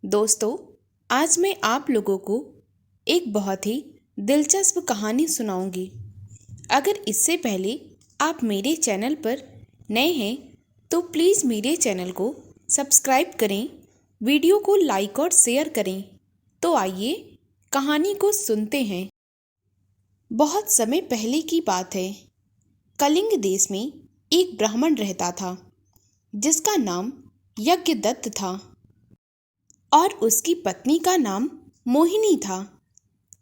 दोस्तों, आज मैं आप लोगों को एक बहुत ही दिलचस्प कहानी सुनाऊंगी। अगर इससे पहले आप मेरे चैनल पर नए हैं तो प्लीज़ मेरे चैनल को सब्सक्राइब करें, वीडियो को लाइक और शेयर करें। तो आइए कहानी को सुनते हैं। बहुत समय पहले की बात है। कलिंग देश में एक ब्राह्मण रहता था जिसका नाम यज्ञदत्त था और उसकी पत्नी का नाम मोहिनी था।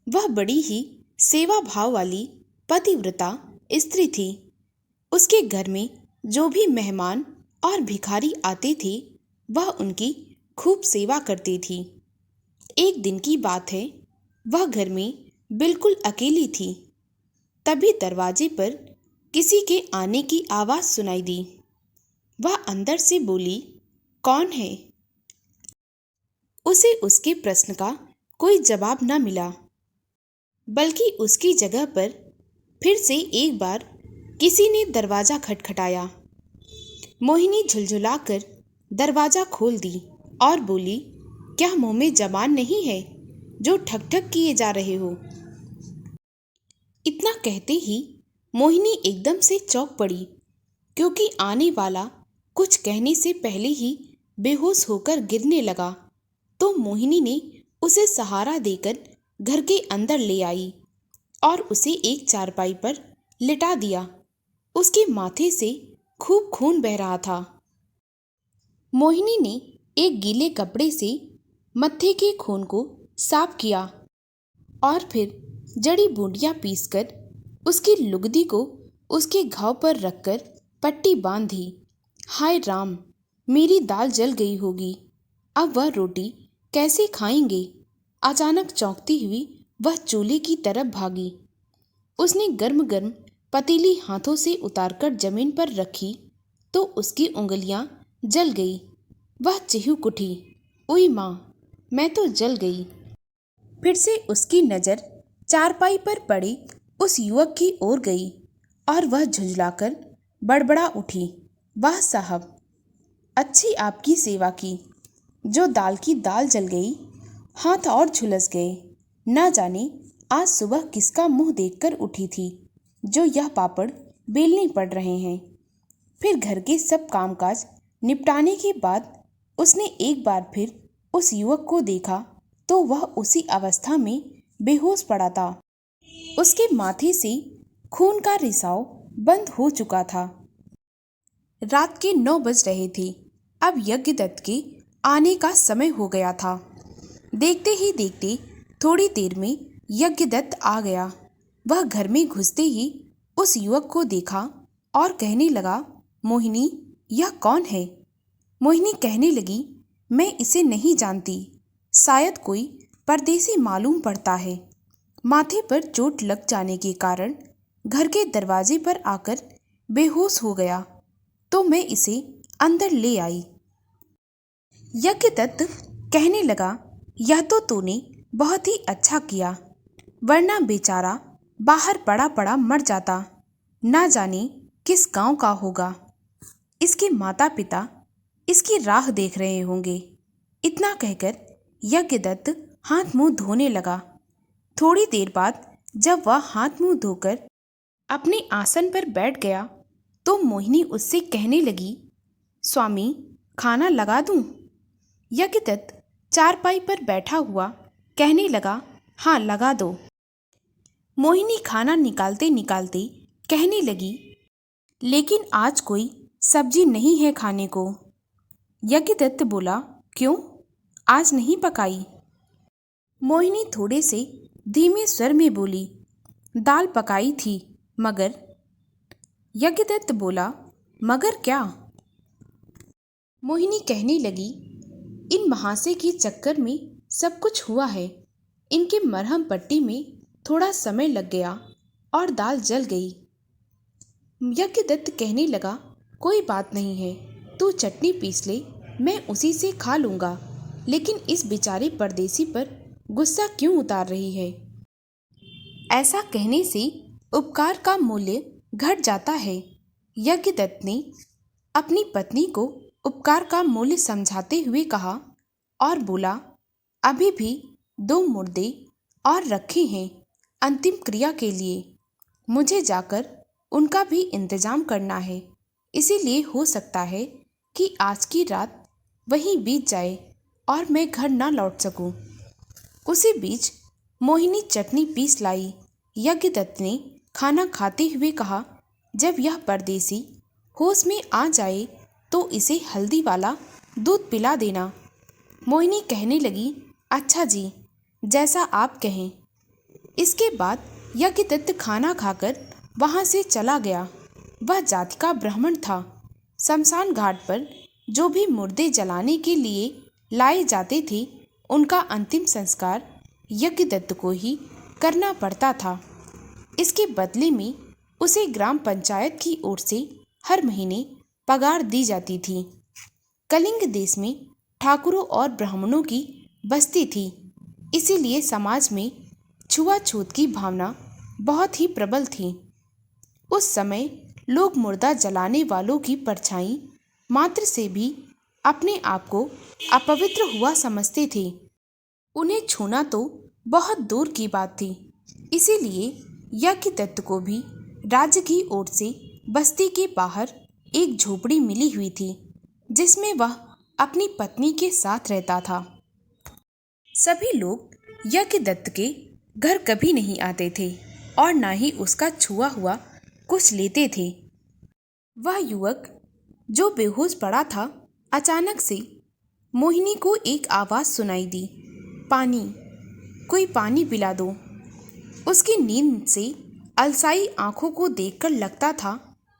वह बड़ी ही सेवा भाव वाली पतिव्रता स्त्री थी। उसके घर में जो भी मेहमान और भिखारी आते थे वह उनकी खूब सेवा करती थी। एक दिन की बात है, वह घर में बिल्कुल अकेली थी। तभी दरवाजे पर किसी के आने की आवाज़ सुनाई दी। वह अंदर से बोली, कौन है? उसे उसके प्रश्न का कोई जवाब न मिला, बल्कि उसकी जगह पर फिर से एक बार किसी ने दरवाज़ा खटखटाया। मोहिनी झुलझुलाकर दरवाज़ा खोल दी और बोली, क्या मुंह में जबान नहीं है जो ठक ठक किए जा रहे हो? इतना कहते ही मोहिनी एकदम से चौंक पड़ी, क्योंकि आने वाला कुछ कहने से पहले ही बेहोश होकर गिरने लगा। तो मोहिनी ने उसे सहारा देकर घर के अंदर ले आई और उसे एक चारपाई पर लिटा दिया। उसके माथे से खूब खून बह रहा था। मोहिनी ने एक गीले कपड़े से मत्थे के खून को साफ किया और फिर जड़ी बूटियां पीसकर उसकी लुगदी को उसके घाव पर रखकर पट्टी बांध दी। हाय राम, मेरी दाल जल गई होगी, अब वह रोटी कैसे खाएंगे? अचानक चौंकती हुई वह चूल्हे की तरफ भागी। उसने गर्म गर्म पतीली हाथों से उतारकर जमीन पर रखी तो उसकी उंगलियां जल गई। वह चिहुक उठी, ओई माँ, मैं तो जल गई। फिर से उसकी नज़र चारपाई पर पड़े उस युवक की ओर गई और वह झुंझलाकर बड़बड़ा उठी, वाह साहब, अच्छी आपकी सेवा की। जो दाल की दाल जल गई, हाथ और झुलस गए। न जाने आज सुबह किसका मुंह देखकर उठी थी जो यह पापड़ बेलने पड़ रहे हैं। फिर घर के सब कामकाज निपटाने के बाद उसने एक बार फिर उस युवक को देखा तो वह उसी अवस्था में बेहोश पड़ा था। उसके माथे से खून का रिसाव बंद हो चुका था। रात के 9 बज रहे थे। अब यज्ञदत्त के आने का समय हो गया था। देखते ही देखते थोड़ी देर में यज्ञदत्त आ गया। वह घर में घुसते ही उस युवक को देखा और कहने लगा, मोहिनी, यह कौन है? मोहिनी कहने लगी, मैं इसे नहीं जानती, शायद कोई परदेसी मालूम पड़ता है। माथे पर चोट लग जाने के कारण घर के दरवाजे पर आकर बेहोश हो गया, तो मैं इसे अंदर ले आई। यज्ञदत्त कहने लगा, यह तो तूने बहुत ही अच्छा किया, वरना बेचारा बाहर पड़ा पड़ा मर जाता। ना जाने किस गांव का होगा। इसके माता पिता इसकी राह देख रहे होंगे। इतना कहकर यज्ञदत्त हाथ मुंह धोने लगा। थोड़ी देर बाद जब वह हाथ मुंह धोकर अपने आसन पर बैठ गया तो मोहिनी उससे कहने लगी, स्वामी, खाना लगा दूं? यज्ञदत्त चारपाई पर बैठा हुआ कहने लगा, हाँ लगा दो। मोहिनी खाना निकालते निकालते कहने लगी, लेकिन आज कोई सब्जी नहीं है खाने को। यज्ञदत्त बोला, क्यों, आज नहीं पकाई? मोहिनी थोड़े से धीमे स्वर में बोली, दाल पकाई थी मगर। यज्ञदत्त बोला, मगर क्या? मोहिनी कहने लगी, इन महाशय के चक्कर में सब कुछ हुआ है। इनके मरहम पट्टी में थोड़ा समय लग गया और दाल जल गई। यज्ञदत्त कहने लगा, कोई बात नहीं है, तू चटनी पीस ले, मैं उसी से खा लूँगा, लेकिन इस बेचारे परदेसी पर गुस्सा क्यों उतार रही है? ऐसा कहने से उपकार का मूल्य घट जाता है। यज्ञदत्त ने अपनी पत्नी को उपकार का मूल्य समझाते हुए कहा और बोला, अभी भी 2 मुर्दे और रखे हैं अंतिम क्रिया के लिए। मुझे जाकर उनका भी इंतजाम करना है, इसीलिए हो सकता है कि आज की रात वहीं बीत जाए और मैं घर ना लौट सकूं। उसी बीच मोहिनी चटनी पीस लाई। यज्ञदत्त ने खाना खाते हुए कहा, जब यह परदेसी होश में आ जाए तो इसे हल्दी वाला दूध पिला देना। मोहिनी कहने लगी, अच्छा जी, जैसा आप कहें। इसके बाद यज्ञदत्त खाना खाकर वहां से चला गया। वह जाति का ब्राह्मण था। शमशान घाट पर जो भी मुर्दे जलाने के लिए लाए जाते थे, उनका अंतिम संस्कार यज्ञदत्त को ही करना पड़ता था। इसके बदले में उसे ग्राम पंचायत की ओर से हर महीने पगार दी जाती थी। कलिंग देश में ठाकुरों और ब्राह्मणों की बस्ती थी, इसीलिए समाज में छुआछूत की भावना बहुत ही प्रबल थी। उस समय लोग मुर्दा जलाने वालों की परछाई मात्र से भी अपने आप को अपवित्र हुआ समझते थे। उन्हें छूना तो बहुत दूर की बात थी। इसीलिए यज्ञदत्त को भी राज्य की ओर से बस्ती के बाहर एक झोपड़ी मिली हुई थी, जिसमें वह अपनी पत्नी के साथ रहता था। सभी लोग यज्ञदत्त के घर कभी नहीं आते थे और ना ही उसका छुआ हुआ कुछ लेते थे। वह युवक जो बेहोश पड़ा था, अचानक से मोहिनी को एक आवाज़ सुनाई दी, पानी, कोई पानी पिला दो। उसकी नींद से अलसाई आंखों को देखकर लगता था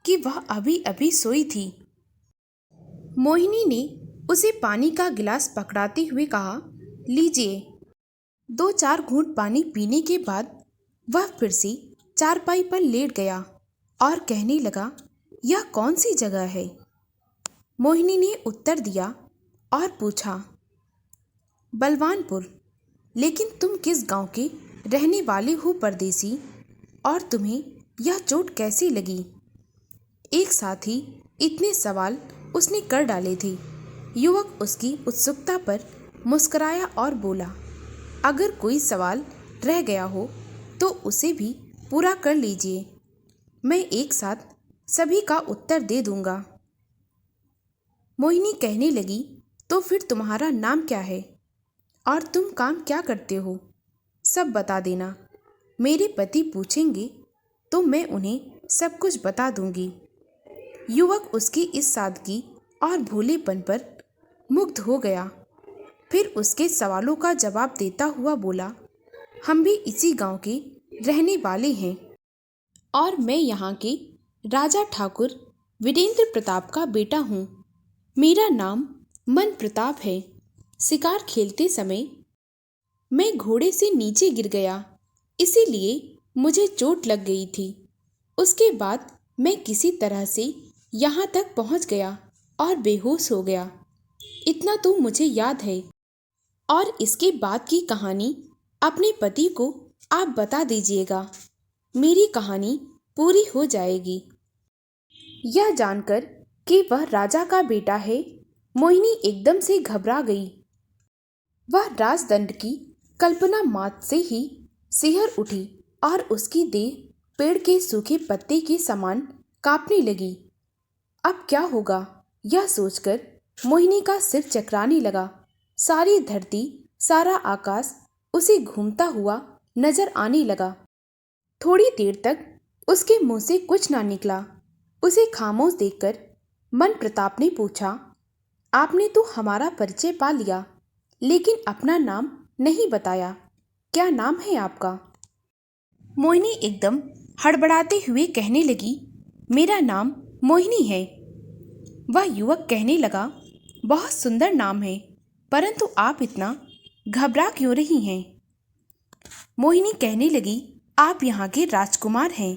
कि वह अभी अभी सोई थी। मोहिनी ने उसे पानी का गिलास पकड़ाते हुए कहा, लीजिए। 2-4 घूंट पानी पीने के बाद वह फिर से चारपाई पर लेट गया और कहने लगा, यह कौन सी जगह है? मोहिनी ने उत्तर दिया और पूछा, बलवानपुर। लेकिन तुम किस गांव के रहने वाले हो परदेसी, और तुम्हें यह चोट कैसी लगी? एक साथ ही इतने सवाल उसने कर डाले थे। युवक उसकी उत्सुकता पर मुस्कुराया और बोला, अगर कोई सवाल रह गया हो तो उसे भी पूरा कर लीजिए, मैं एक साथ सभी का उत्तर दे दूंगा। मोहिनी कहने लगी, तो फिर तुम्हारा नाम क्या है और तुम काम क्या करते हो? सब बता देना। मेरे पति पूछेंगे तो मैं उन्हें सब कुछ बता दूंगी। युवक उसकी इस सादगी और भोलेपन पर मुग्ध हो गया। फिर उसके सवालों का जवाब देता हुआ बोला, हम भी इसी गांव के रहने वाले हैं और मैं यहाँ के राजा ठाकुर वीरेंद्र प्रताप का बेटा हूँ। मेरा नाम मन प्रताप है। शिकार खेलते समय मैं घोड़े से नीचे गिर गया, इसीलिए मुझे चोट लग गई थी। उसके बाद मैं किसी तरह से यहाँ तक पहुँच गया और बेहोश हो गया। इतना तो मुझे याद है, और इसके बाद की कहानी अपने पति को आप बता दीजिएगा। मेरी कहानी पूरी हो जाएगी। यह जानकर कि वह राजा का बेटा है, मोहिनी एकदम से घबरा गई। वह राजदंड की कल्पना मात्र से ही सिहर उठी और उसकी देह पेड़ के सूखे पत्ते के समान कांपने लगी। अब क्या होगा, यह सोचकर मोहिनी का सिर चकराने लगा। सारी धरती, सारा आकाश उसे घूमता हुआ नजर आने लगा। थोड़ी देर तक उसके मुंह से कुछ ना निकला। उसे खामोश देखकर मन प्रताप ने पूछा, आपने तो हमारा परिचय पा लिया, लेकिन अपना नाम नहीं बताया। क्या नाम है आपका? मोहिनी एकदम हड़बड़ाते हुए कहने लगी, मेरा नाम मोहिनी है। वह युवक कहने लगा, बहुत सुंदर नाम है, परंतु आप इतना घबरा क्यों रही हैं? मोहिनी कहने लगी, आप यहाँ के राजकुमार हैं।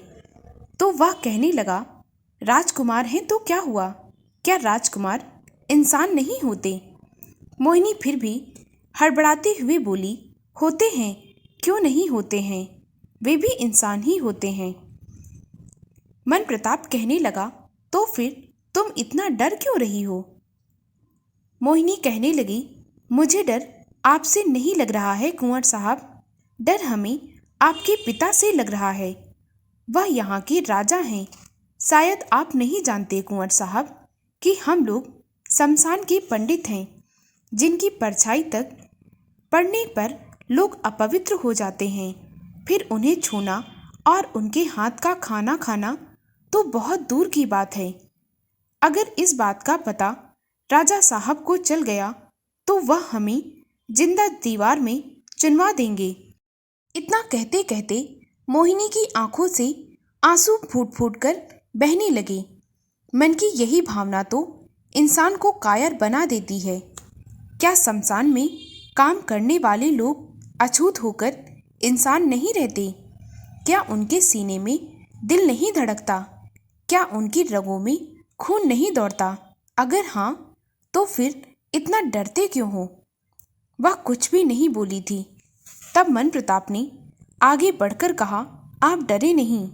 तो वह कहने लगा, राजकुमार हैं तो क्या हुआ? क्या राजकुमार इंसान नहीं होते? मोहिनी फिर भी हड़बड़ाते हुए बोली, होते हैं, क्यों नहीं होते हैं, वे भी इंसान ही होते हैं। मन प्रताप कहने लगा, तो फिर तुम इतना डर क्यों रही हो? मोहिनी कहने लगी, मुझे डर आपसे नहीं लग रहा है कुंवर साहब, डर हमें आपके पिता से लग रहा है। वह यहाँ के राजा हैं। शायद आप नहीं जानते कुंवर साहब कि हम लोग शमशान के पंडित हैं, जिनकी परछाई तक पड़ने पर लोग अपवित्र हो जाते हैं। फिर उन्हें छूना और उनके हाथ का खाना खाना तो बहुत दूर की बात है। अगर इस बात का पता राजा साहब को चल गया तो वह हमें जिंदा दीवार में चुनवा देंगे। इतना कहते कहते मोहिनी की आंखों से आंसू फूट फूट कर बहने लगे। मन की यही भावना तो इंसान को कायर बना देती है। क्या शमशान में काम करने वाले लोग अछूत होकर इंसान नहीं रहते? क्या उनके सीने में दिल नहीं धड़कता? क्या उनकी रगों में खून नहीं दौड़ता? अगर हाँ, तो फिर इतना डरते क्यों हो? वह कुछ भी नहीं बोली थी। तब मन प्रताप ने आगे बढ़कर कहा, आप डरे नहीं।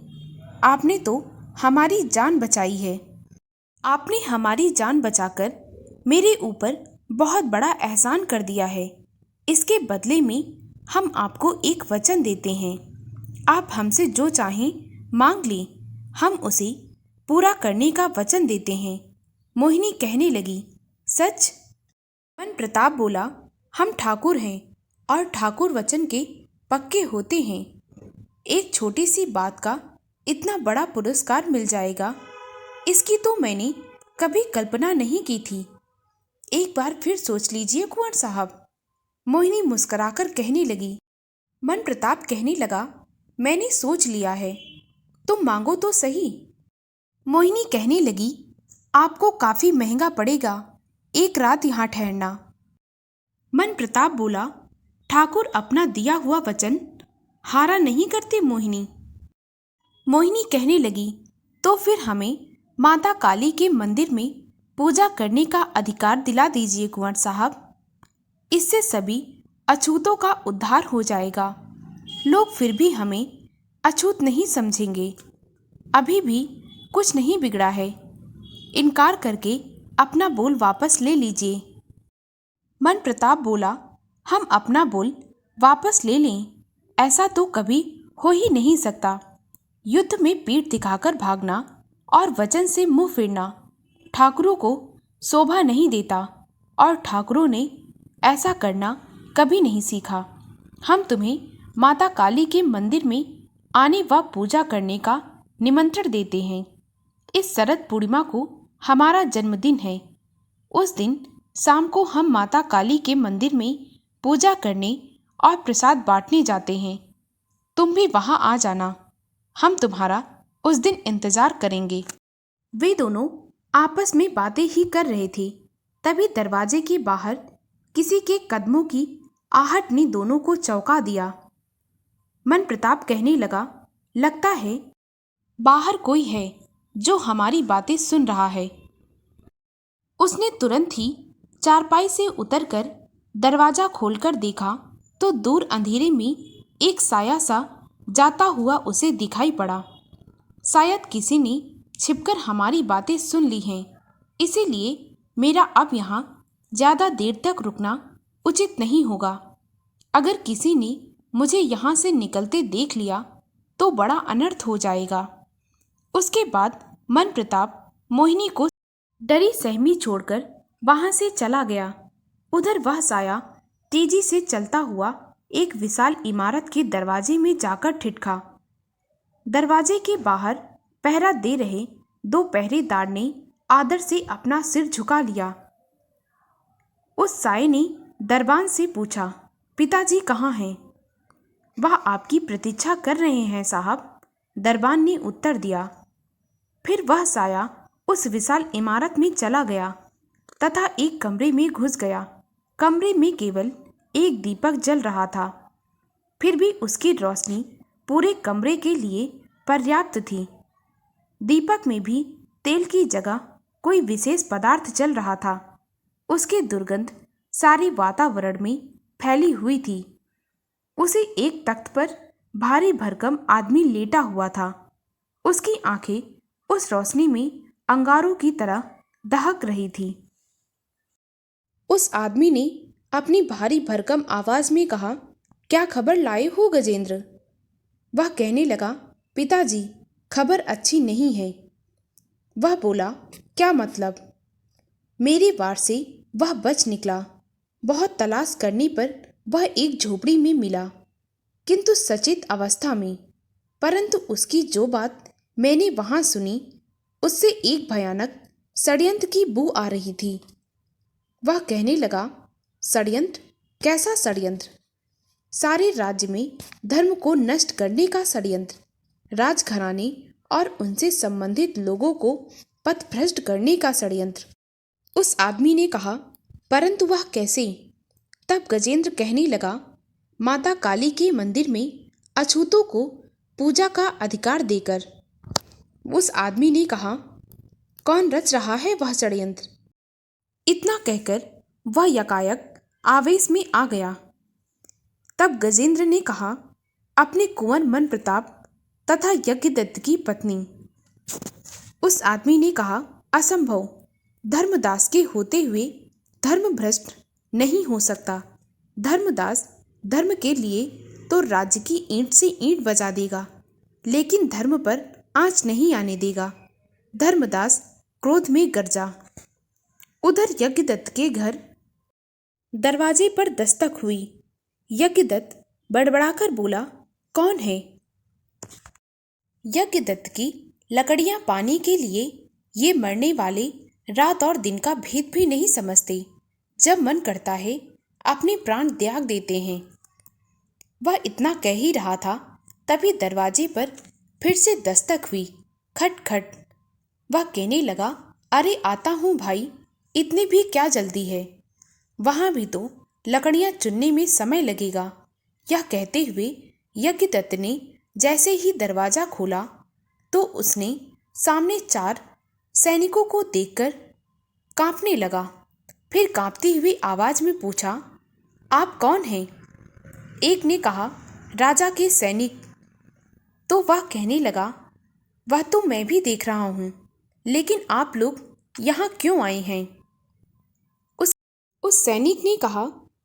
आपने तो हमारी जान बचाई है। आपने हमारी जान बचाकर मेरे ऊपर बहुत बड़ा एहसान कर दिया है। इसके बदले में हम आपको एक वचन देते हैं। आप हमसे जो चाहें मांग लें, हम उसे पूरा करने का वचन देते हैं। मोहिनी कहने लगी, सच? मन प्रताप बोला, हम ठाकुर हैं और ठाकुर वचन के पक्के होते हैं। एक छोटी सी बात का इतना बड़ा पुरस्कार मिल जाएगा, इसकी तो मैंने कभी कल्पना नहीं की थी। एक बार फिर सोच लीजिए कुंवर साहब। मोहिनी मुस्कुराकर कहने लगी। मन प्रताप कहने लगा, मैंने सोच लिया है, तुम मांगो तो सही। मोहिनी कहने लगी, आपको काफी महंगा पड़ेगा एक रात यहाँ ठहरना। मन प्रताप बोला, ठाकुर अपना दिया हुआ वचन हारा नहीं करते मोहिनी। मोहिनी कहने लगी, तो फिर हमें माता काली के मंदिर में पूजा करने का अधिकार दिला दीजिए कुंवर साहब। इससे सभी अछूतों का उद्धार हो जाएगा। लोग फिर भी हमें अछूत नहीं समझेंगे। अभी भी कुछ नहीं बिगड़ा है। इनकार करके अपना बोल वापस ले लीजिए। मन प्रताप बोला, हम अपना बोल वापस ले लें, ऐसा तो कभी हो ही नहीं सकता। युद्ध में पीठ दिखाकर भागना और वचन से मुंह फेरना ठाकुरों को शोभा नहीं देता, और ठाकुरों ने ऐसा करना कभी नहीं सीखा। हम तुम्हें माता काली के मंदिर में आने व पूजा करने का निमंत्रण देते हैं। इस शरद पूर्णिमा को हमारा जन्मदिन है। उस दिन शाम को हम माता काली के मंदिर में पूजा करने और प्रसाद बांटने जाते हैं। तुम भी वहां आ जाना। हम तुम्हारा उस दिन इंतजार करेंगे। वे दोनों आपस में बातें ही कर रहे थे, तभी दरवाजे के बाहर किसी के कदमों की आहट ने दोनों को चौंका दिया। मन प्रताप कहने लगा, लगता है बाहर कोई है जो हमारी बातें सुन रहा है। उसने तुरंत ही चारपाई से उतरकर दरवाजा खोलकर देखा तो दूर अंधेरे में एक साया सा जाता हुआ उसे दिखाई पड़ा। शायद किसी ने छिपकर हमारी बातें सुन ली हैं, इसीलिए मेरा अब यहाँ ज़्यादा देर तक रुकना उचित नहीं होगा। अगर किसी ने मुझे यहाँ से निकलते देख लिया तो बड़ा अनर्थ हो जाएगा। उसके बाद मन प्रताप मोहिनी को डरी सहमी छोड़कर वहां से चला गया। उधर वह साया तेजी से चलता हुआ एक विशाल इमारत के दरवाजे में जाकर ठिठका। दरवाजे के बाहर पहरा दे रहे दो पहरेदार ने आदर से अपना सिर झुका लिया। उस साये ने दरबान से पूछा, पिताजी कहाँ हैं? वह आपकी प्रतीक्षा कर रहे हैं साहब, दरबान ने उत्तर दिया। फिर वह साया उस विशाल इमारत में चला गया तथा एक कमरे में घुस गया। कमरे में केवल एक दीपक जल रहा था, फिर भी उसकी रोशनी पूरे कमरे के लिए पर्याप्त थी। दीपक में भी तेल की जगह कोई विशेष पदार्थ जल रहा था। उसकी दुर्गंध सारे वातावरण में फैली हुई थी। उसे एक तख्त पर भारी भरकम आदमी लेटा हुआ था। उसकी आंखें उस रोशनी में अंगारों की तरह दहक रही थी। उस आदमी ने अपनी भारी भरकम आवाज में कहा, क्या खबर लाए हो गजेंद्र? वह कहने लगा, पिताजी, खबर अच्छी नहीं है। वह बोला, क्या मतलब? मेरे वार से वह बच निकला। बहुत तलाश करने पर वह एक झोपड़ी में मिला, किंतु सचेत अवस्था में। परंतु उसकी जो बात मैंने वहां सुनी, उससे एक भयानक षड्यंत्र की बू आ रही थी। वह कहने लगा, षड्यंत्र? कैसा षड्यंत्र? सारे राज्य में धर्म को नष्ट करने का षड्यंत्र, राजघराने और उनसे संबंधित लोगों को पथभ्रष्ट करने का षड्यंत्र। उस आदमी ने कहा, परंतु वह कैसे? तब गजेंद्र कहने लगा, माता काली के मंदिर में अछूतों को पूजा का अधिकार देकर। उस आदमी ने कहा, कौन रच रहा है वह षड्यंत्र? इतना कहकर वह यकायक आवेश में आ गया। तब गजेंद्र ने कहा, अपने कुंवर मन प्रताप तथा यज्ञदत्त की पत्नी। उस आदमी ने कहा, असंभव, धर्मदास के होते हुए धर्म भ्रष्ट नहीं हो सकता। धर्मदास धर्म के लिए तो राज्य की ईंट से ईंट बजा देगा, लेकिन धर्म पर आंच नहीं आने देगा। धर्मदास क्रोध में गरजा। उधर यज्ञदत्त के घर दरवाजे पर दस्तक हुई। यज्ञदत्त बड़बड़ाकर बोला, कौन है? यज्ञदत्त की लकड़ियां पाने के लिए ये मरने वाले रात और दिन का भेद भी नहीं समझते। जब मन करता है अपने प्राण त्याग देते हैं। वह इतना कह ही रहा था, तभी दरवाजे पर फिर से दस्तक हुई। खट खट। वह कहने लगा, अरे आता हूँ भाई, इतनी भी क्या जल्दी है? वहां भी तो लकड़ियां चुनने में समय लगेगा। यह कहते हुए यज्ञदत्त ने जैसे ही दरवाजा खोला तो उसने सामने 4 सैनिकों को देखकर कांपने लगा। फिर कांपती हुई आवाज में पूछा, आप कौन हैं? एक ने कहा, राजा के सैनिक। तो वह कहने लगा, वह तो मैं भी देख रहा हूं, लेकिन आप लोग यहाँ क्यों आए हैं? उस सैनिक ने कहा,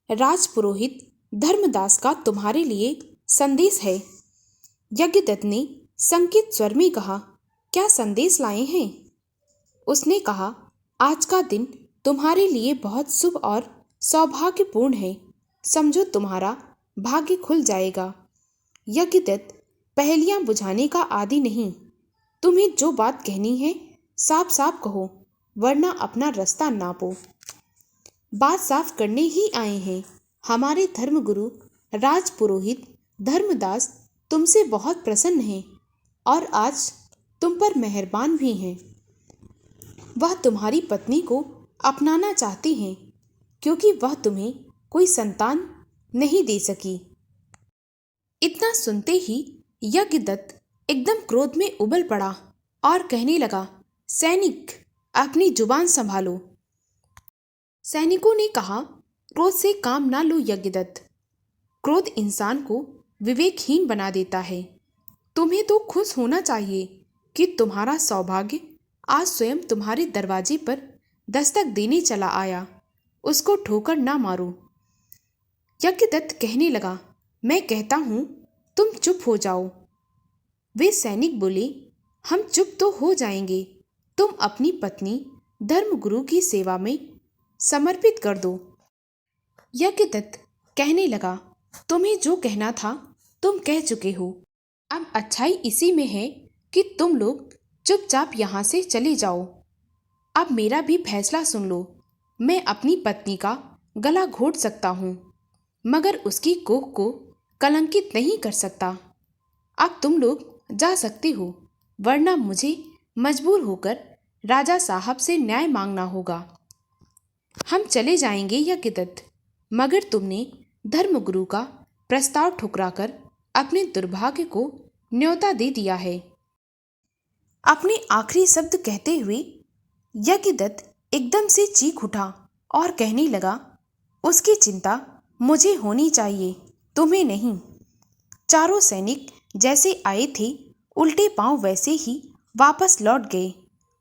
राजपुरोहित धर्मदास का तुम्हारे लिए संदेश है। यज्ञदत्त ने संकित स्वर में कहा, क्या संदेश लाए हैं? उसने कहा, आज का दिन तुम्हारे लिए बहुत शुभ और सौभाग्यपूर्ण है। समझो तुम्हारा भाग्य खुल जाएगा। यज्ञदत्त पहेलियां बुझाने का आदि नहीं। तुम्हें जो बात कहनी है साफ साफ कहो, वरना अपना रास्ता नापो। बात साफ करने ही आए हैं। हमारे धर्मगुरु राजपुरोहित धर्मदास तुमसे बहुत प्रसन्न हैं और आज तुम पर मेहरबान भी हैं। वह तुम्हारी पत्नी को अपनाना चाहते हैं, क्योंकि वह तुम्हें कोई संतान नहीं दे सकी। इतना सुनते ही यज्ञदत्त एकदम क्रोध में उबल पड़ा और कहने लगा, सैनिक, अपनी जुबान संभालो। सैनिकों ने कहा, क्रोध से काम ना लो यज्ञदत्त। क्रोध इंसान को विवेकहीन बना देता है। तुम्हें तो खुश होना चाहिए कि तुम्हारा सौभाग्य आज स्वयं तुम्हारे दरवाजे पर दस्तक देने चला आया। उसको ठोकर ना मारो। यज्ञदत्त कहने लगा, मैं कहता हूं तुम चुप हो जाओ। वे सैनिक बोले, हम चुप तो हो जाएंगे, तुम अपनी पत्नी धर्मगुरु की सेवा में समर्पित कर दो। यज्ञदत्त कहने लगा, तुम्हें जो कहना था तुम कह चुके हो। अब अच्छाई इसी में है कि तुम लोग चुपचाप यहाँ से चले जाओ। अब मेरा भी फैसला सुन लो। मैं अपनी पत्नी का गला घोट सकता हूँ, मगर उसकी कोख को कलंकित नहीं कर सकता। अब तुम लोग जा सकते हो, वरना मुझे मजबूर होकर राजा साहब से न्याय मांगना होगा। हम चले जाएंगे यज्ञदत्त, मगर तुमने धर्मगुरु का प्रस्ताव ठुकराकर अपने दुर्भाग्य को न्योता दे दिया है। अपने आखिरी शब्द कहते हुए यज्ञदत्त एकदम से चीख उठा और कहने लगा, उसकी चिंता मुझे होनी चाहिए, तुम्हें नहीं। चारों सैनिक जैसे आए थे उल्टे पांव वैसे ही वापस लौट गए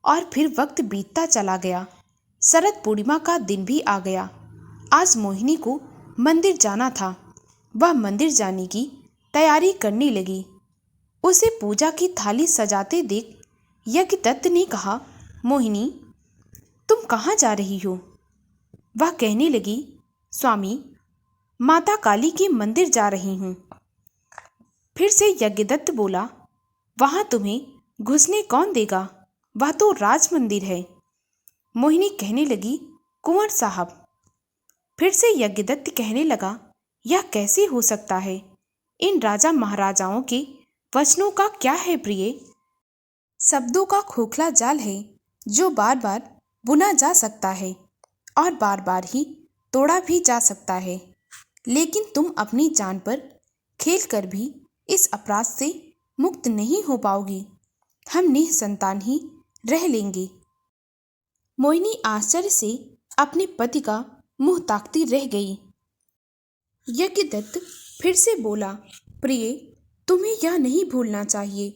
और फिर वक्त बीतता चला गया। शरद पूर्णिमा का दिन भी आ गया। आज मोहिनी को मंदिर जाना था। वह मंदिर जाने की तैयारी करने लगी। उसे पूजा की थाली सजाते देख यज्ञदत्त ने कहा, मोहिनी, तुम कहाँ जा रही हो? वह कहने लगी, स्वामी, माता काली के मंदिर जा रही हूँ। फिर से यज्ञदत्त बोला, वहां तुम्हें घुसने कौन देगा? वह तो राज मंदिर है। मोहिनी कहने लगी, कुंवर साहब। फिर से यज्ञदत्त कहने लगा, यह कैसे हो सकता है? इन राजा महाराजाओं के वचनों का क्या है प्रिय? शब्दों का खोखला जाल है जो बार बार बुना जा सकता है और बार बार ही तोड़ा भी जा सकता है। लेकिन तुम अपनी जान पर खेल कर भी इस अपराध से मुक्त नहीं हो पाओगी। हम निसंतान ही रह लेंगे। मोहिनी आश्चर्य से अपने पति का मुंह ताकती रह गई। यज्ञदत्त फिर से बोला, प्रिय, तुम्हें यह नहीं भूलना चाहिए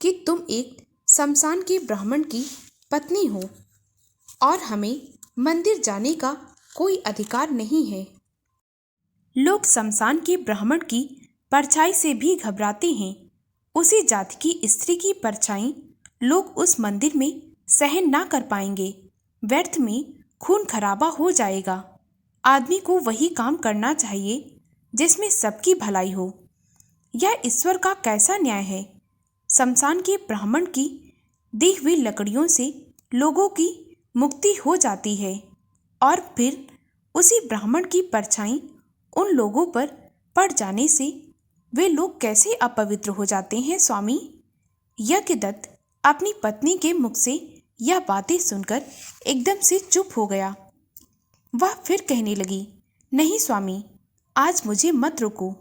कि तुम एक शमशान के ब्राह्मण की पत्नी हो और हमें मंदिर जाने का कोई अधिकार नहीं है। लोग शमशान के ब्राह्मण की परछाई से भी घबराते हैं। उसी जाति की स्त्री की परछाई लोग उस मंदिर में सहन ना कर पाएंगे। व्यर्थ में खून खराबा हो जाएगा। आदमी को वही काम करना चाहिए जिसमें सबकी भलाई हो। यह ईश्वर का कैसा न्याय है? शमशान के ब्राह्मण की दी हुई लकड़ियों से लोगों की मुक्ति हो जाती है और फिर उसी ब्राह्मण की परछाई उन लोगों पर पड़ जाने से वे लोग कैसे अपवित्र हो जाते हैं स्वामी? यज्ञदत्त अपनी पत्नी के मुख से यह बातें सुनकर एकदम से चुप हो गया। वह फिर कहने लगी, नहीं स्वामी, आज मुझे मत रोको।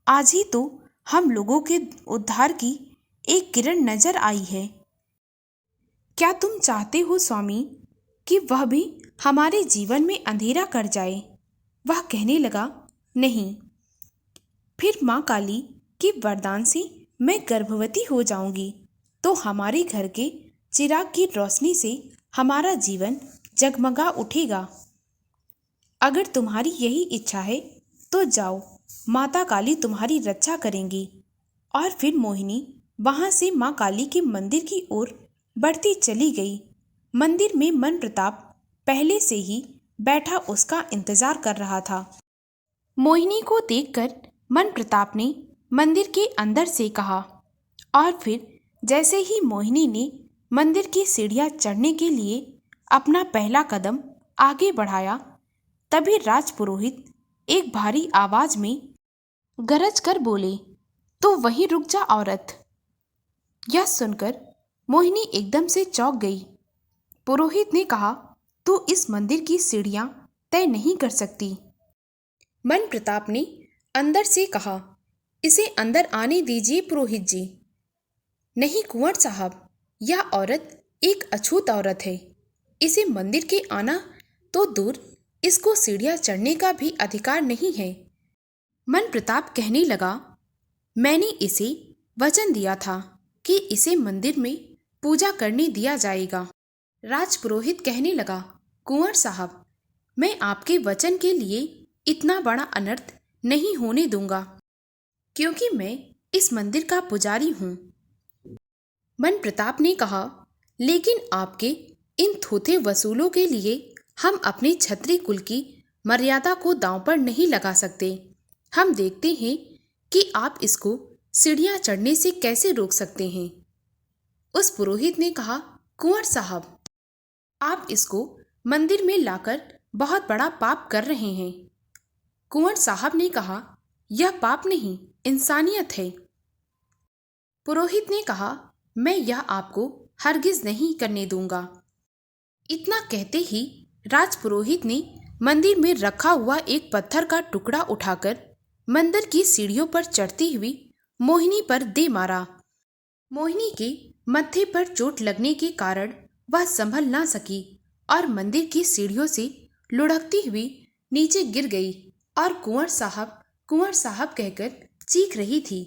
आज ही तो हम लोगों के उद्धार की एक किरण नजर आई है। क्या तुम चाहते हो स्वामी कि वह भी हमारे जीवन में अंधेरा कर जाए? वह कहने लगा, नहीं। फिर माँ काली के वरदान से मैं गर्भवती हो जाऊंगी तो हमारे घर के चिराग की रोशनी से हमारा जीवन जगमगा उठेगा। अगर तुम्हारी यही इच्छा है तो जाओ, माता काली तुम्हारी रक्षा करेंगी। और फिर मोहिनी वहां से माँ काली के मंदिर की ओर बढ़ती चली गई। मंदिर में मन प्रताप पहले से ही बैठा उसका इंतजार कर रहा था। मोहिनी को देखकर मन प्रताप ने मंदिर के अंदर से कहा। और फिर जैसे ही मोहिनी ने मंदिर की सीढ़ियां चढ़ने के लिए अपना पहला कदम आगे बढ़ाया, तभी राजपुरोहित एक भारी आवाज में गरज कर बोले, तो वहीं रुक जा औरत। यह सुनकर मोहिनी एकदम से चौंक गई। पुरोहित ने कहा, तू इस मंदिर की सीढ़ियां तय नहीं कर सकती। मन प्रताप ने अंदर से कहा, इसे अंदर आने दीजिए पुरोहित जी। नहीं कुंवर साहब, यह औरत एक अछूत औरत है। इसे मंदिर के आना तो दूर, इसको सीढ़ियां चढ़ने का भी अधिकार नहीं है। मन प्रताप कहने लगा, मैंने इसे वचन दिया था कि इसे मंदिर में पूजा करने दिया जाएगा। राजपुरोहित कहने लगा, कुंवर साहब, मैं आपके वचन के लिए इतना बड़ा अनर्थ नहीं होने दूंगा, क्योंकि मैं इस मंदिर का पुजारी हूँ। मन प्रताप ने कहा, लेकिन आपके इन थोथे वसूलों के लिए हम अपने क्षत्रिय कुल की मर्यादा को दांव पर नहीं लगा सकते। हम देखते हैं कि आप इसको सीढ़ियां चढ़ने से कैसे रोक सकते हैं। उस पुरोहित ने कहा, कुंवर साहब, आप इसको मंदिर में लाकर बहुत बड़ा पाप कर रहे हैं। कुंवर साहब ने कहा, यह पाप नहीं, इंसानियत है। पुरोहित ने कहा, मैं यह आपको हरगिज नहीं करने दूंगा। इतना कहते ही राजपुरोहित ने मंदिर में रखा हुआ एक पत्थर का टुकड़ा उठाकर मंदिर की सीढ़ियों पर चढ़ती हुई मोहिनी पर दे मारा। मोहिनी के मत्थे पर चोट लगने के कारण वह संभल ना सकी और मंदिर की सीढ़ियों से लुढ़कती हुई नीचे गिर गई और कुंवर साहब कहकर चीख रही थी।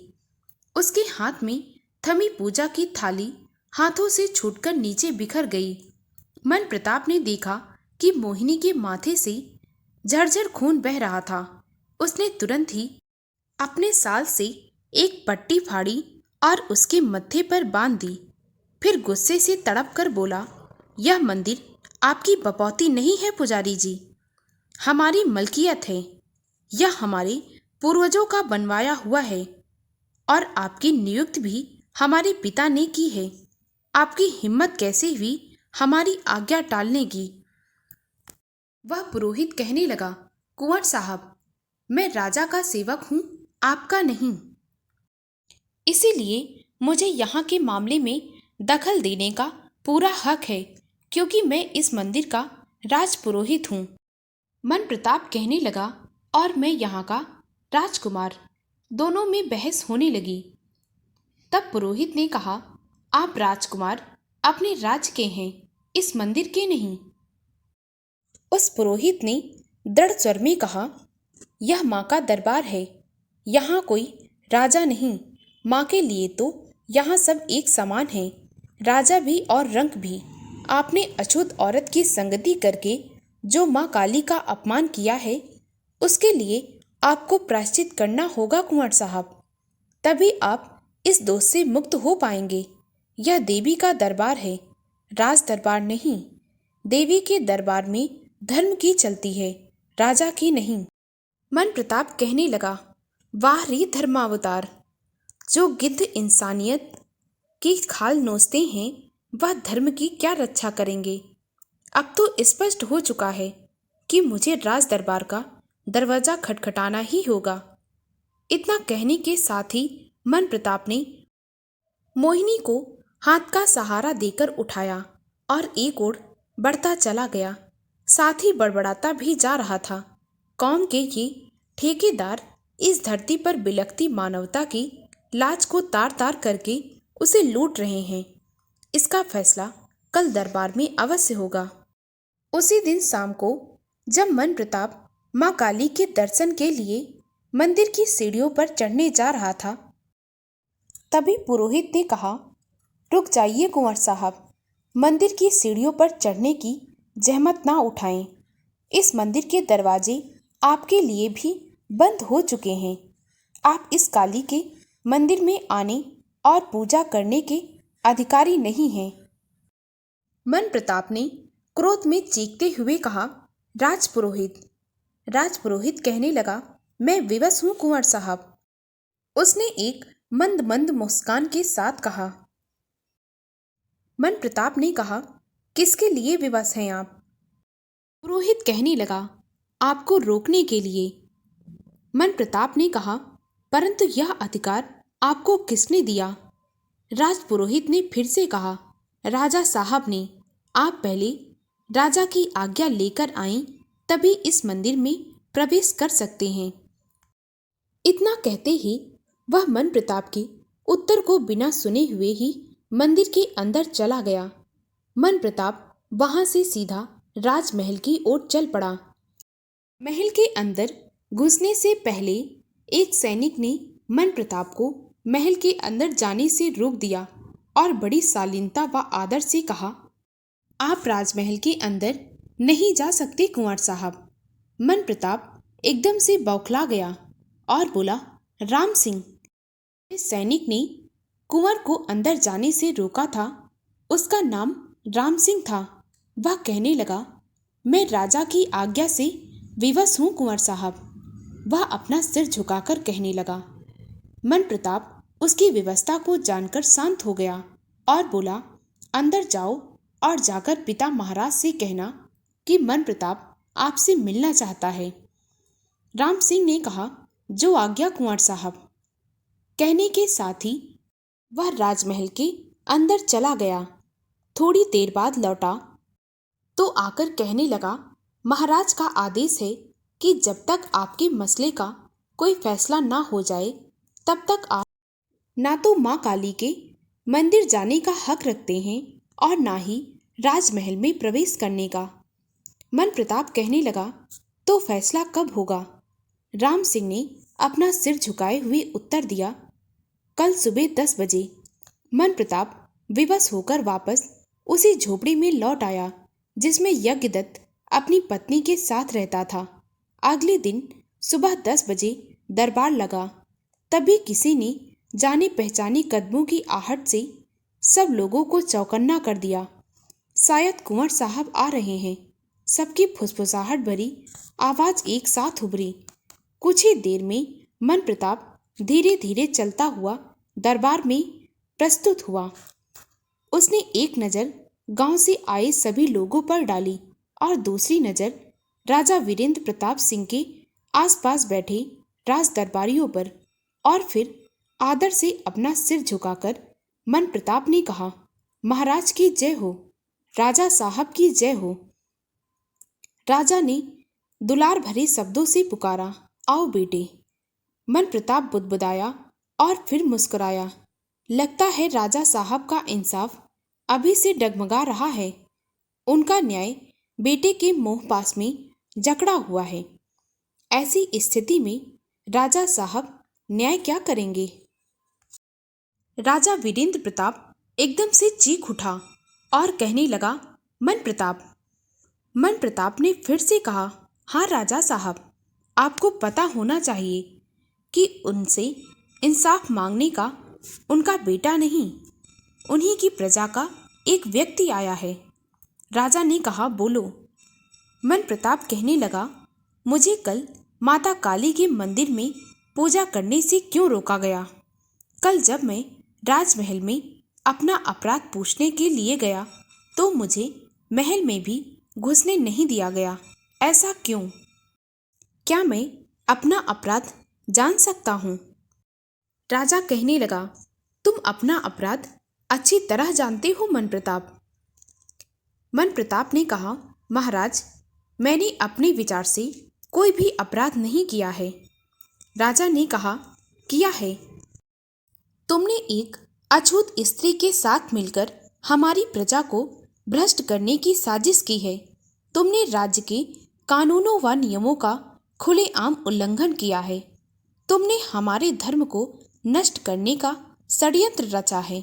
उसके हाथ में थमी पूजा की थाली हाथों से छूटकर नीचे बिखर गई। मन प्रताप ने देखा कि मोहिनी के माथे से झरझर खून बह रहा था। उसने तुरंत ही अपने साल से एक पट्टी फाड़ी और उसके मत्थे पर बांध दी। फिर गुस्से से तड़प कर बोला, यह मंदिर आपकी बपौती नहीं है पुजारी जी, हमारी मलकियत है। यह हमारे पूर्वजों का बनवाया हुआ है और आपकी नियुक्ति भी हमारे पिता ने की है। आपकी हिम्मत कैसे हुई हमारी आज्ञा टालने की? वह पुरोहित कहने लगा, कुंवर साहब, मैं राजा का सेवक हूँ, आपका नहीं। इसीलिए मुझे यहाँ के मामले में दखल देने का पूरा हक है, क्योंकि मैं इस मंदिर का राजपुरोहित हूँ। मन प्रताप कहने लगा, और मैं यहाँ का राजकुमार। दोनों में बहस होने लगी। तब पुरोहित ने कहा, आप राजकुमार अपने राज्य के हैं, इस मंदिर के नहीं। उस पुरोहित ने दृढ़ स्वर में कहा, यह माँ का दरबार है, यहाँ कोई राजा नहीं। माँ के लिए तो यहाँ सब एक समान है, राजा भी और रंक भी। आपने अछूत औरत की संगति करके जो माँ काली का अपमान किया है, उसके लिए आपको प्रायश्चित करना होगा कुंवर साहब, तभी आप इस दोष से मुक्त हो पाएंगे। यह देवी का दरबार है, राज दरबार नहीं। देवी के दरबार में धर्म की चलती है, राजा की नहीं। मन प्रताप कहने लगा, वाह रे धर्मावतार, जो गिद्ध इंसानियत की खाल नोचते हैं वह धर्म की क्या रक्षा करेंगे। अब तो स्पष्ट हो चुका है कि मुझे राज दरबार का दरवाजा खटखटाना ही होगा। इतना कहने के साथ ही मन प्रताप ने मोहिनी को हाथ का सहारा देकर उठाया और एक ओर बढ़ता चला गया, साथ ही बड़बड़ाता भी जा रहा था, कौम के ये ठेकेदार इस धरती पर बिलखती मानवता की लाज को तार तार करके उसे लूट रहे हैं। इसका फैसला कल दरबार में अवश्य होगा। उसी दिन शाम को जब मन प्रताप माँ काली के दर्शन के लिए मंदिर की सीढ़ियों पर चढ़ने जा रहा था, तभी पुरोहित ने कहा, रुक जाइए कुंवर साहब, मंदिर की सीढ़ियों पर चढ़ने की जहमत ना उठाएं। इस मंदिर के दरवाजे आपके लिए भी बंद हो चुके हैं। आप इस काली के मंदिर में आने और पूजा करने के अधिकारी नहीं हैं। मन प्रताप ने क्रोध में चीखते हुए कहा, राजपुरोहित। राजपुरोहित कहने लगा, मैं विवश हूँ कुंवर साहब। उसने एक मंद मंद मुस्कान के साथ कहा। मन प्रताप ने कहा, किसके लिए विवश हैं आप? पुरोहित कहने लगा, आपको रोकने के लिए। मन प्रताप ने कहा, परंतु यह अधिकार आपको किसने दिया? राजपुरोहित ने फिर से कहा, राजा साहब ने। आप पहले राजा की आज्ञा लेकर आएं, तभी इस मंदिर में प्रवेश कर सकते हैं। इतना कहते ही वह मन प्रताप के उत्तर को बिना सुने हुए ही मंदिर के अंदर चला गया। मन प्रताप वहां से सीधा राजमहल की ओर चल पड़ा। महल के अंदर घुसने से पहले एक सैनिक ने मन प्रताप को महल के अंदर जाने से रोक दिया और बड़ी शालीनता व आदर से कहा, आप राजमहल के अंदर नहीं जा सकते कुंवर साहब। मन प्रताप एकदम से बौखला गया और बोला, राम सिंह। सैनिक ने कुंवर को अंदर जाने से रोका था, उसका नाम राम सिंह था। वह कहने लगा, मैं राजा की आज्ञा से विवश हूँ कुंवर साहब। वह अपना सिर झुकाकर कहने लगा। मन प्रताप उसकी व्यवस्था को जानकर शांत हो गया और बोला, अंदर जाओ और जाकर पिता महाराज से कहना कि मन प्रताप आपसे मिलना चाहता है। राम सिंह ने कहा, जो आज्ञा कुंवर साहब। कहने के साथ ही वह राजमहल के अंदर चला गया। थोड़ी देर बाद लौटा तो आकर कहने लगा, महाराज का आदेश है कि जब तक आपके मसले का कोई फैसला ना हो जाए तब तक आप ना तो माँ काली के मंदिर जाने का हक रखते हैं और ना ही राजमहल में प्रवेश करने का। मन प्रताप कहने लगा, तो फैसला कब होगा? राम सिंह ने अपना सिर झुकाए हुए उत्तर दिया, कल सुबह 10 बजे। मन प्रताप विवश होकर वापस उसी झोपड़ी में लौट आया जिसमें यज्ञदत्त अपनी पत्नी के साथ रहता था। अगले दिन सुबह 10 बजे दरबार लगा। तभी किसी ने जाने पहचाने कदमों की आहट से सब लोगों को चौकन्ना कर दिया। शायद कुंवर साहब आ रहे हैं। सबकी फुसफुसाहट भरी आवाज एक साथ उभरी। कुछ ही देर में मन प्रताप धीरे धीरे चलता हुआ दरबार में प्रस्तुत हुआ। उसने एक नज़र गांव से आए सभी लोगों पर डाली और दूसरी नज़र राजा वीरेंद्र प्रताप सिंह के आसपास बैठे राज दरबारियों पर, और फिर आदर से अपना सिर झुकाकर मन प्रताप ने कहा, महाराज की जय हो, राजा साहब की जय हो। राजा ने दुलार भरे शब्दों से पुकारा, आओ बेटे। मन प्रताप बुदबुदाया और फिर मुस्कुराया। लगता है राजा साहब का इंसाफ अभी से डगमगा रहा है। उनका न्याय बेटे के मोह पास में जकड़ा हुआ है। ऐसी स्थिति में राजा साहब न्याय क्या करेंगे? राजा वीरेंद्र प्रताप एकदम से चीख उठा और कहने लगा, मन प्रताप। मन प्रताप ने फिर से कहा, हाँ राजा साहब, आपको पता होना चाहिए कि उनसे इंसाफ मांगने का उनका बेटा नहीं, उन्हीं की प्रजा का एक व्यक्ति आया है। राजा ने कहा, बोलो। मन प्रताप कहने लगा, मुझे कल माता काली के मंदिर में पूजा करने से क्यों रोका गया? कल जब मैं राजमहल में अपना अपराध पूछने के लिए गया तो मुझे महल में भी घुसने नहीं दिया गया। ऐसा क्यों? क्या मैं अपना अपराध जान सकता हूँ? राजा कहने लगा, तुम अपना अपराध अच्छी तरह जानते हो मन प्रताप। मन प्रताप ने कहा, महाराज, मैंने अपने विचार से कोई भी अपराध नहीं किया है। राजा ने कहा, किया है। तुमने एक अछूत स्त्री के साथ मिलकर हमारी प्रजा को भ्रष्ट करने की साजिश की है। तुमने राज्य के कानूनों व नियमों का खुलेआम उल्लंघन किया है। तुमने हमारे धर्म को नष्ट करने का षड्यंत्र रचा है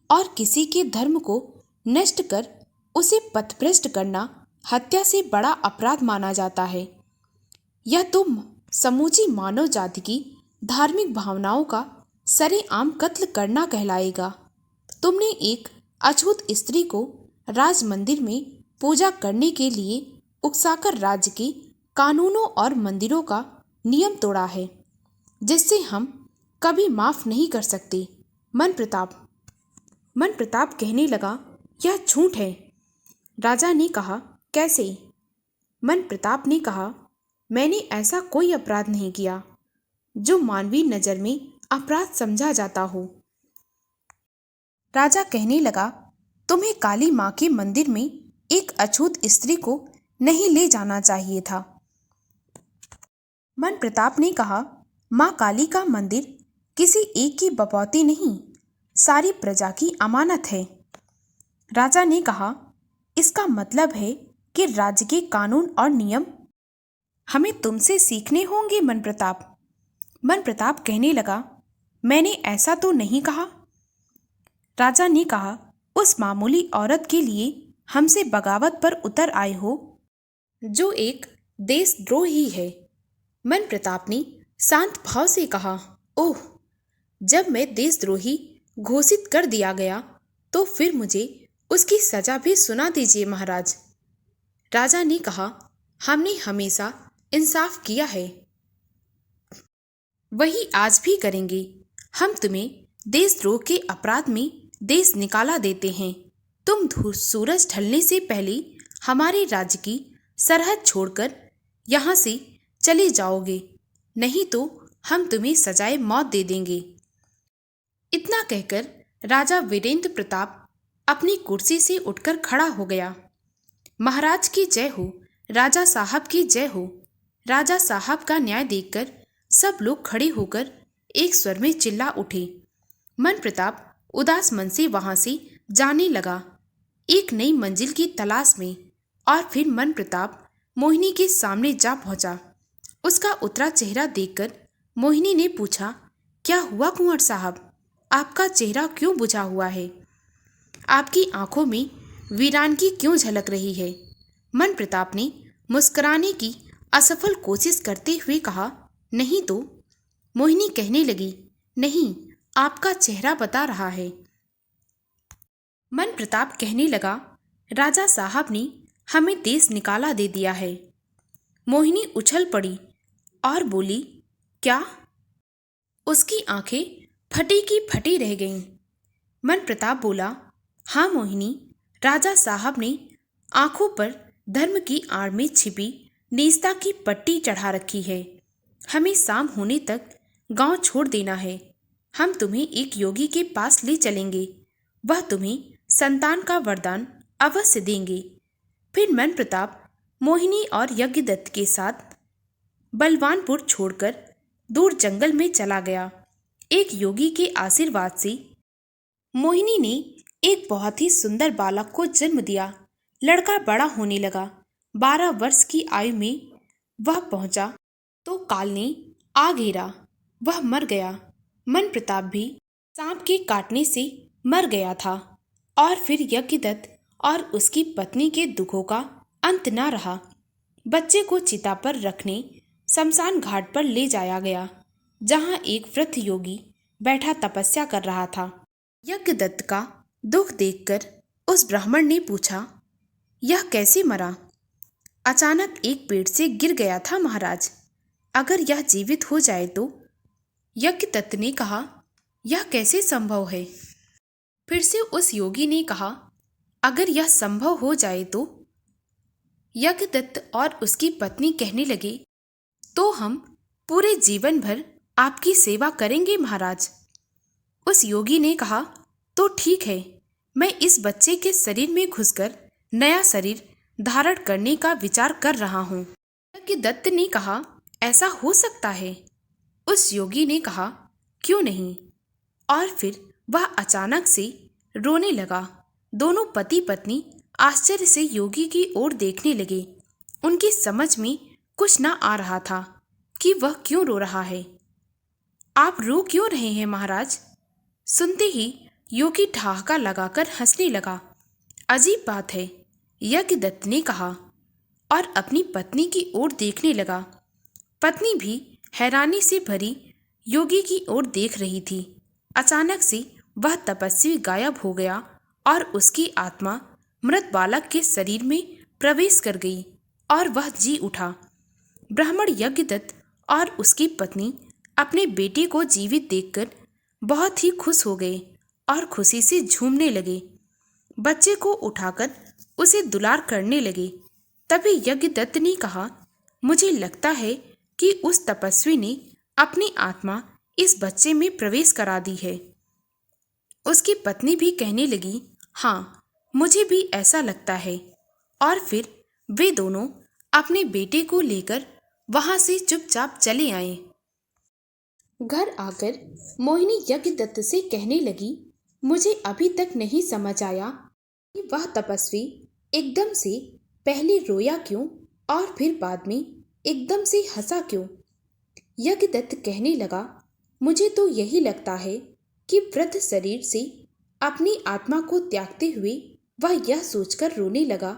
और किसी के धर्म को नष्ट कर उसे पथभ्रष्ट करना हत्या से बड़ा अपराध माना जाता है। यह तुम समूची मानव जाति की धार्मिक भावनाओं का सरेआम कत्ल करना कहलाएगा। तुमने एक अछूत स्त्री को राज मंदिर में पूजा करने के लिए उकसाकर राज्य के कानूनों और मंदिरों का नियम तोड़ा है, जिससे हम कभी माफ नहीं कर सकते। मन प्रताप कहने लगा, यह झूठ है। राजा ने कहा, कैसे? मन प्रताप ने कहा, मैंने ऐसा कोई अपराध नहीं किया जो मानवीय नजर में अपराध समझा जाता हो। राजा कहने लगा, तुम्हें काली माँ के मंदिर में एक अछूत स्त्री को नहीं ले जाना चाहिए था। मन प्रताप ने कहा, माँ काली का मंदिर किसी एक की बपौती नहीं, सारी प्रजा की अमानत है। राजा ने कहा, इसका मतलब है कि राज्य के कानून और नियम हमें तुमसे सीखने होंगे मन प्रताप। मन प्रताप कहने लगा, मैंने ऐसा तो नहीं कहा। राजा ने कहा, उस मामूली औरत के लिए हमसे बगावत पर उतर आए हो जो एक देशद्रोही है। मन प्रताप ने शांत भाव से कहा, ओह, जब मैं देशद्रोही घोषित कर दिया गया तो फिर मुझे उसकी सजा भी सुना दीजिए महाराज। राजा ने कहा, हमने हमेशा इंसाफ किया है, वही आज भी करेंगे। हम तुम्हें देशद्रोह के अपराध में देश निकाला देते हैं। तुम सूरज ढलने से पहले हमारे राज्य की सरहद छोड़कर यहाँ से चले जाओगे, नहीं तो हम तुम्हें सजाए मौत दे देंगे। इतना कहकर राजा वीरेंद्र प्रताप अपनी कुर्सी से उठकर खड़ा हो गया। महाराज की जय हो, राजा साहब की जय हो। राजा साहब का न्याय देखकर सब लोग खड़े होकर एक स्वर में चिल्ला उठे। मन प्रताप उदास मन से वहां से जाने लगा, एक नई मंजिल की तलाश में। और फिर मन प्रताप मोहिनी के सामने जा पहुंचा। उसका उतरा चेहरा देखकर मोहिनी ने पूछा, क्या हुआ कुंवर साहब, आपका चेहरा क्यों बुझा हुआ है? आपकी आंखों में वीरानगी क्यों झलक रही है? मन प्रताप ने मुस्कुराने की असफल कोशिश करते हुए कहा, नहीं तो। मोहिनी कहने लगी, नहीं, आपका चेहरा बता रहा है। मन प्रताप कहने लगा, राजा साहब ने हमें देश निकाला दे दिया है। मोहिनी उछल पड़ी और बोली, क्या? उसकी आंखें फटी की फटी रह गईं। मन प्रताप बोला, हाँ मोहिनी, राजा साहब ने आंखों पर धर्म की आड़ में छिपी नीचता की पट्टी चढ़ा रखी है। हमें शाम होने तक गांव छोड़ देना है। हम तुम्हें एक योगी के पास ले चलेंगे। वह तुम्हें संतान का वरदान अवश्य देंगे। फिर मन प्रताप मोहिनी और यज्ञदत्त के साथ बलवानपुर छोड़कर दूर जंगल में चला गया। एक योगी के आशीर्वाद से मोहिनी ने एक बहुत ही सुंदर बालक को जन्म दिया। लड़का बड़ा होने लगा। 12 वर्ष की आयु में वह पहुंचा तो काल ने आ घेरा। वह मर गया। मन प्रताप भी सांप के काटने से मर गया था। और फिर यज्ञदत्त और उसकी पत्नी के दुखों का अंत न रहा। बच्चे को चिता पर रखने शमशान घाट पर ले जाया गया, जहां एक वृद्ध योगी बैठा तपस्या कर रहा था। यज्ञदत्त का दुख देखकर उस ब्राह्मण ने पूछा, यह कैसे मरा? अचानक एक पेड़ से गिर गया था महाराज। अगर यह जीवित हो जाए तो? यज्ञदत्त ने कहा, यह कैसे संभव है? फिर से उस योगी ने कहा, अगर यह संभव हो जाए तो? यज्ञदत्त और उसकी पत्नी कहने लगे, तो हम पूरे जीवन भर आपकी सेवा करेंगे महाराज। उस योगी ने कहा, तो ठीक है, मैं इस बच्चे के शरीर में घुसकर नया शरीर धारण करने का विचार कर रहा हूँ। यज्ञदत्त ने कहा, ऐसा हो सकता है? उस योगी ने कहा, क्यों नहीं? और फिर वह अचानक से रोने लगा। दोनों पति पत्नी आश्चर्य से योगी की ओर देखने लगे। उनकी समझ में कुछ न आ रहा था कि वह क्यों रो रहा है। आप रो क्यों रहे हैं महाराज? सुनते ही योगी ठहाका लगाकर हंसने लगा। अजीब बात है, यज्ञदत्त ने कहा और अपनी पत्नी की ओर देखने लगा। पत्नी भी हैरानी से भरी योगी की ओर देख रही थी। अचानक से वह तपस्वी गायब हो गया और उसकी आत्मा मृत बालक के शरीर में प्रवेश कर गई और वह जी उठा। ब्राह्मण यज्ञदत्त और उसकी पत्नी अपने बेटे को जीवित देखकर बहुत ही खुश हो गए और खुशी से झूमने लगे। बच्चे को उठाकर उसे दुलार करने लगे। तभी यज्ञदत्त ने कहा, मुझे लगता है कि उस तपस्वी ने अपनी आत्मा इस बच्चे में प्रवेश करा दी है। उसकी पत्नी भी कहने लगी, हाँ, मुझे भी ऐसा लगता है। और फिर वे दोनों अपने बेटे को लेकर वहां से चुपचाप चले आए। घर आकर मोहिनी यज्ञदत्त से कहने लगी, मुझे अभी तक नहीं समझ आया कि वह तपस्वी एकदम से पहले रोया क्यों और फिर बाद में एकदम से हंसा क्यों। यज्ञदत्त कहने लगा, मुझे तो यही लगता है कि वृद्ध शरीर से अपनी आत्मा को त्यागते हुए वह यह सोचकर रोने लगा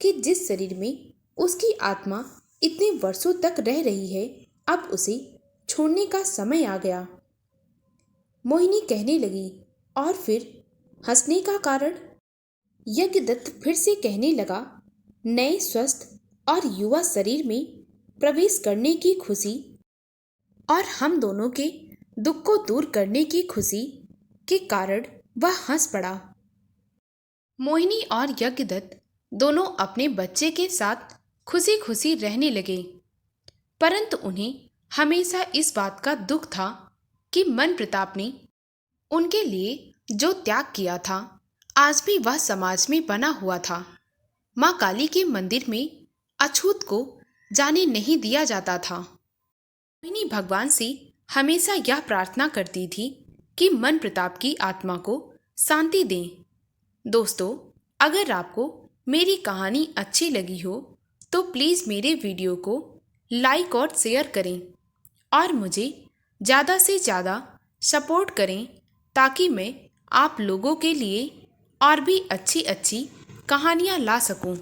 कि जिस शरीर में उसकी आत्मा इतने वर्षों तक रह रही है, अब उसे छोड़ने का समय आ गया। मोहिनी कहने लगी, और फिर हंसने का कारण? यज्ञदत्त फिर से कहने लगा, नए स्वस्थ और युवा शरीर में प्रवेश करने की खुशी और हम दोनों के दुख को दूर करने की खुशी के कारण वह हंस पड़ा। मोहिनी और यज्ञदत्त दोनों अपने बच्चे के साथ खुशी खुशी रहने लगे, परंतु उन्हें हमेशा इस बात का दुख था कि मन प्रताप ने उनके लिए जो त्याग किया था, आज भी वह समाज में बना हुआ था। माँ काली के मंदिर में अछूत को जाने नहीं दिया जाता था। मोहिनी भगवान से हमेशा यह प्रार्थना करती थी कि मन प्रताप की आत्मा को शांति दें। दोस्तों, अगर आपको मेरी कहानी अच्छी लगी हो तो प्लीज़ मेरे वीडियो को लाइक और शेयर करें और मुझे ज़्यादा से ज़्यादा सपोर्ट करें, ताकि मैं आप लोगों के लिए और भी अच्छी अच्छी कहानियाँ ला सकूं।